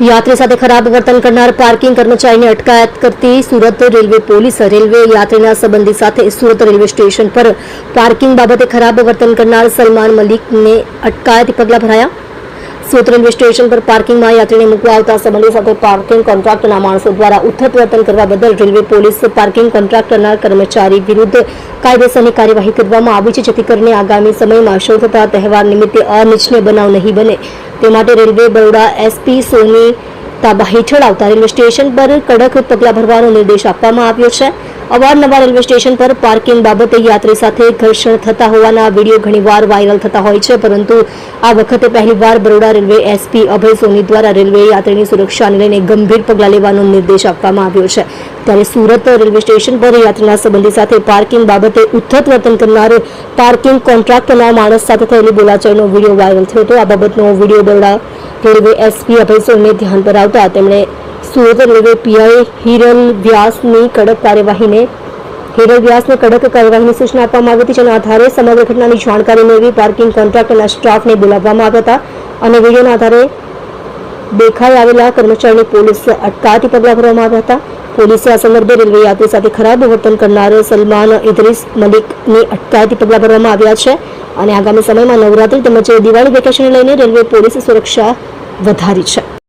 यात्री સાથે ખરાબ વર્તન કરનાર પાર્કિંગ કર્મચારીને અટકાયત કરતી સુરત રેલવે પોલીસ રેલવે યાત્રીના સંબંધી સાથે સુરત રેલવે સ્ટેશન પર પાર્કિંગ બાબતે ખરાબ વર્તન કરનાર સલમાન મલિકને અટકાયતી પગલાં ભરાયા। સુરત રેલવે સ્ટેશન પર પાર્કિંગમાં યાત્રીને મૂકવા આવતા સંબંધી સાથે પાર્કિંગ કોન્ટ્રાક્ટરના માણસો દ્વારા ઉથ્થત વર્તન કરવા બદલ રેલવે પોલીસ પાર્કિંગ કોન્ટ્રાક્ટરના કર્મચારી વિરુદ્ધ કાયદેસરની કાર્યવાહી કરવામાં આવી છે, જેથી કરીને આગામી સમયમાં શરૂ થતા તહેવાર નિમિત્તે અનિચ્છનીય બનાવ નહીં બને તે માટે રેલવે બરોડા એસપી સોની તાબા હેઠળ આવતા રેલવે સ્ટેશન પર કડક પગલાં ભરવાનો નિર્દેશ આપવામાં આવ્યો છે। અવારનવાર રેલવે સ્ટેશન પર પાર્કિંગ બાબતે યાત્રી સાથે ઘર્ષણ થતા હોવાના વિડીયો ઘણીવાર વાયરલ થતા હોય છે, પરંતુ આ વખતે પહેલીવાર બરોડા રેલવે એસપી અભય સોની દ્વારા રેલવે યાત્રીની સુરક્ષાને લઈને ગંભીર પગલાં લેવાનો નિર્દેશ આપવામાં આવ્યો છે। ત્યારે સુરત રેલવે સ્ટેશન પર યાત્રીના સંબંધી સાથે પાર્કિંગ બાબતે ઉથ્થત વર્તન કરનાર પાર્કિંગ કોન્ટ્રાક્ટરના માણસ સાથે થયેલી બોલાચાલીનો વિડીયો વાયરલ થયો હતો। આ બાબતનો વિડીયો બરોડા રેલવે એસપી અભય સોનીને ધ્યાન પર આવતા તેમણે સુરત રેલવે પીઆઈ હિરલ વ્યાસને કડક કાર્યવાહીની સૂચના આપવામાં આવી હતી, જેના આધારે સમગ્ર ઘટનાની જાણકારી મેળવી પાર્કિંગ કોન્ટ્રાક્ટરના સ્ટાફને બોલાવવામાં આવ્યા હતા અને વિડીયોના આધારે દેખાઈ આવેલા કર્મચારીની પોલીસ અટકાયતી પગલાં ભરવામાં આવ્યા હતા। પોલીસે આ સંદર્ભે રેલવે યાત્રી સાથે ખરાબ વર્તન કરનાર સલમાન ઇદ્રીસ મલિકની અટકાયતી પગલાં ભરવામાં આવ્યા છે અને આગામી સમયમાં નવરાત્રી તેમજ દિવાળી વેકેશનને લઈને રેલવે પોલીસ સુરક્ષા વધારી છે।